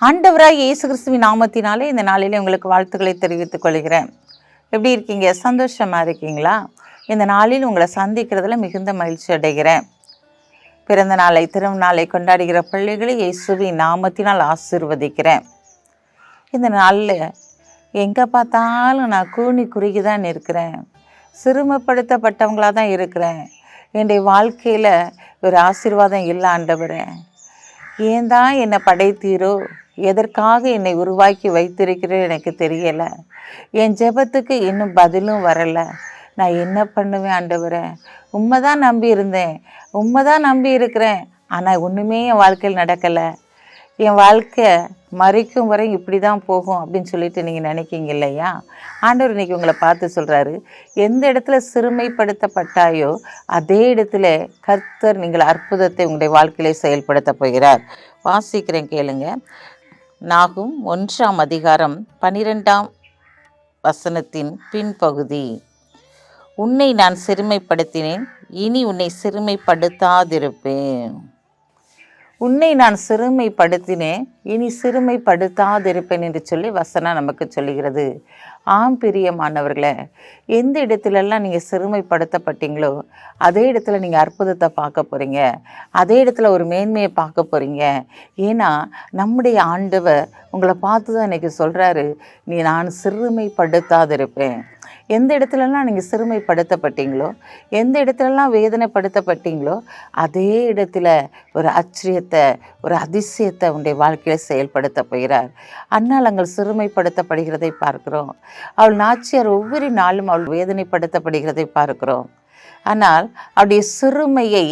ஆண்டவராய் இயேசு கிறிஸ்துவின் நாமத்தினாலே இந்த நாளிலே உங்களுக்கு வாழ்த்துக்களை தெரிவித்துக் கொள்கிறேன். எப்படி இருக்கீங்க? சந்தோஷமாக இருக்கீங்களா? இந்த நாளில் உங்களை சந்திக்கிறதுல மிகுந்த மகிழ்ச்சி அடைகிறேன். பிறந்த நாளை திருநாளை கொண்டாடுகிற பிள்ளைகளை இயேசுவின் நாமத்தினால் ஆசீர்வதிக்கிறேன். இந்த நாளில் எங்கே பார்த்தாலும் நான் கூனி குறுகி தான் இருக்கிறேன், சிறுமைப்படுத்தப்பட்டவங்களாக தான் இருக்கிறேன். என்னுடைய வாழ்க்கையில் ஒரு ஆசீர்வாதம் இல்லை ஆண்டவரே. ஏன் தான் என்னை படைத்தீரோ, எதற்காக என்னை உருவாக்கி வைத்திருக்கிறேன் எனக்கு தெரியலை. என் ஜெபத்துக்கு இன்னும் பதிலும் வரலை. நான் என்ன பண்ணுவேன் ஆண்டவரே? உண்மை தான் நம்பி இருந்தேன், உண்மை தான் நம்பி இருக்கிறேன். ஆனால் ஒன்றுமே என் வாழ்க்கையில் நடக்கலை. என் வாழ்க்கை மறிக்கும் வரை இப்படி தான் போகும் அப்படின்னு சொல்லிட்டு நீங்கள் நினைக்கிங்க இல்லையா? ஆண்டவர் இன்றைக்கி உங்களை பார்த்து சொல்கிறாரு, எந்த இடத்துல சிறுமைப்படுத்தப்பட்டாயோ அதே இடத்துல கர்த்தர் நீங்கள் அற்புதத்தை உங்களுடைய வாழ்க்கையிலே செயல்படுத்த போகிறார். வாசிக்கிறேன் கேளுங்க. நாகும் 1ஆம் அதிகாரம் 12ஆம் வசனத்தின் பின்பகுதி. உன்னை நான் சிறுமைப்படுத்தினேன், இனி உன்னை சிறுமைப்படுத்தாதிருப்பேன். உன்னை நான் சிறுமைப்படுத்தினேன், இனி சிறுமைப்படுத்தாதிருப்பேன் என்று சொல்லி வசனம் நமக்கு சொல்லுகிறது. ஆம் பிரியமானவர்களே, எந்த இடத்துலலாம் நீங்கள் சிறுமைப்படுத்தப்பட்டீங்களோ அதே இடத்துல நீங்கள் அற்புதத்தை பார்க்க போகிறீங்க, அதே இடத்துல ஒரு மேன்மையை பார்க்க போகிறீங்க. ஏன்னா நம்முடைய ஆண்டவர் உங்களை பார்த்து தான் இன்றைக்கி சொல்கிறாரு, நான் சிறுமைப்படுத்தாதிருப்பேன். எந்த இடத்துலலாம் நீங்கள் சிறுமைப்படுத்தப்பட்டீங்களோ, எந்த இடத்துலலாம் வேதனைப்படுத்தப்பட்டீங்களோ அதே இடத்துல ஒரு ஆச்சரியத்தை, ஒரு அதிசயத்தை உங்களுடைய வாழ்க்கையில் செயல்படுத்த போகிறார். அன்னால் அங்கள் சிறுமைப்படுத்தப்படுகிறதை பார்க்கிறோம். அவள் நாச்சியார் ஒவ்வொரு நாளும் அவள் வேதனைப்படுத்தப்படுகிறதை பார்க்கிறோம். ஆனால் அவருடைய சிறுமையை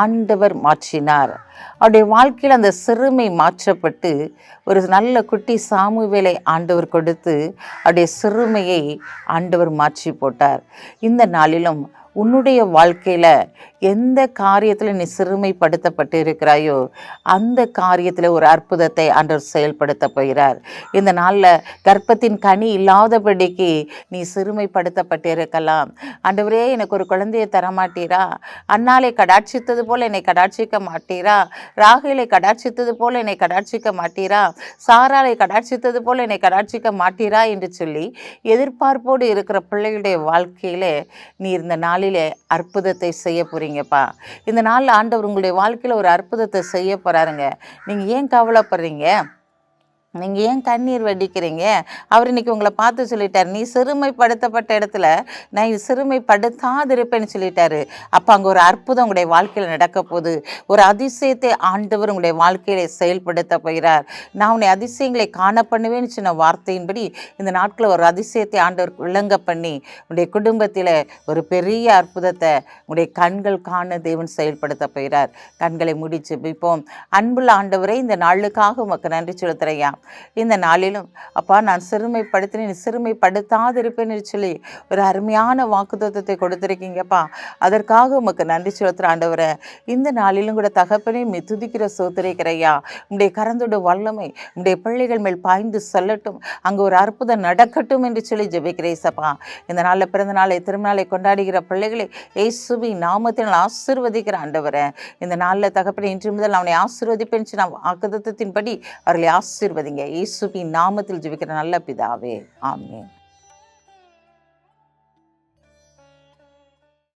ஆண்டவர் மாற்றினார். அவருடைய வாழ்க்கையில் அந்த சிறுமை மாற்றப்பட்டு ஒரு நல்ல குட்டி சாமுவேலை ஆண்டவர் கொடுத்து அவருடைய சிறுமையை ஆண்டவர் மாற்றி போட்டார். இந்த நாளிலும் உன்னுடைய வாழ்க்கையில் எந்த காரியத்தில் நீ சிறுமைப்படுத்தப்பட்டு இருக்கிறாயோ அந்த காரியத்தில் ஒரு அற்புதத்தை ஆண்டவர் செயல்படுத்த போகிறார். இந்த நாளில் கர்ப்பத்தின் கனி இல்லாதபடிக்கு நீ சிறுமைப்படுத்தப்பட்டு இருக்கலாம். ஆண்டவரே, எனக்கு ஒரு குழந்தையை தரமாட்டீரா? அன்னாலை கடாட்சித்தது போல் என்னை கடாட்சிக்க மாட்டீரா? ராகேலை கடாட்சித்தது போல் என்னை கடாட்சிக்க மாட்டீரா? சாராலை கடாட்சித்தது போல் என்னை கடாட்சிக்க மாட்டீரா என்று சொல்லி எதிர்பார்ப்போடு இருக்கிற பிள்ளைகளுடைய வாழ்க்கையில் நீ இந்த நாளில் அற்புதத்தை செய்ய போறீங்கப்பா. இந்த நாளில் ஆண்டவர் உங்களுடைய வாழ்க்கையில் ஒரு அற்புதத்தை செய்ய போறாருங்க. நீங்க ஏன் கவலைப்படுறீங்க? நீங்கள் ஏன் கண்ணீர் வடிக்கிறீங்க? அவர் இன்றைக்கி உங்களை பார்த்து சொல்லிட்டார், நீ சிறுமைப்படுத்தப்பட்ட இடத்துல நான் சிறுமைப்படுத்தாதிருப்பேன்னு சொல்லிட்டாரு. அப்போ அங்கே ஒரு அற்புதம் உங்களுடைய வாழ்க்கையில் நடக்க போகுது. ஒரு அதிசயத்தை ஆண்டவர் உங்களுடைய வாழ்க்கையில செயல்படுத்த போகிறார். நான் உன்னை அதிசயங்களை காண பண்ணுவேன்னு சொன்ன வார்த்தையின்படி இந்த நாட்களில் ஒரு அதிசயத்தை ஆண்டவர் விளங்க பண்ணி உங்களுடைய குடும்பத்தில் ஒரு பெரிய அற்புதத்தை உங்களுடைய கண்கள் காண தேவன் செயல்படுத்த போகிறார். கண்களை மூடி ஜெபிப்போம். அன்புள்ள ஆண்டவரே, இந்த நாளுக்காக உமக்கு நன்றி செலுத்துறையா. இந்த நாளிலும் அப்பா, நான் சிறுமைப்படுத்தினேன், சிறுமைப்படுத்தாதிருப்பேன்னு சொல்லி ஒரு அருமையான வாக்குத்தத்தத்தை கொடுத்துருக்கீங்கப்பா. அதற்காக உமக்கு நன்றி செலுத்துகிற ஆண்டவரே. இந்த நாளிலும் கூட தகப்பனே துதிக்கிற சோத்திரிக்கிறையா. உங்களுடைய கரந்தோட வல்லமை உங்களுடைய பிள்ளைகள் மேல் பாய்ந்து செல்லட்டும், அங்கே ஒரு அற்புதம் நடக்கட்டும் என்று சொல்லி ஜெபிக்கிறேசப்பா. இந்த நாளில் பிறந்த நாளை திருநாளை கொண்டாடுகிற பிள்ளைகளை இயேசுவின் நாமத்தில் ஆசீர்வதிக்கிற ஆண்டவரே. இந்த நாளில் தகப்பனே, இன்று முதல் அவனை ஆசீர்வதிப்பேன் நான் வாக்குத்தத்தின்படி அவர்களை ஆசீர்வதிங்க. இயேசுவின் நாமத்தில் ஜெபிக்கிற நல்ல பிதாவே, ஆமென்.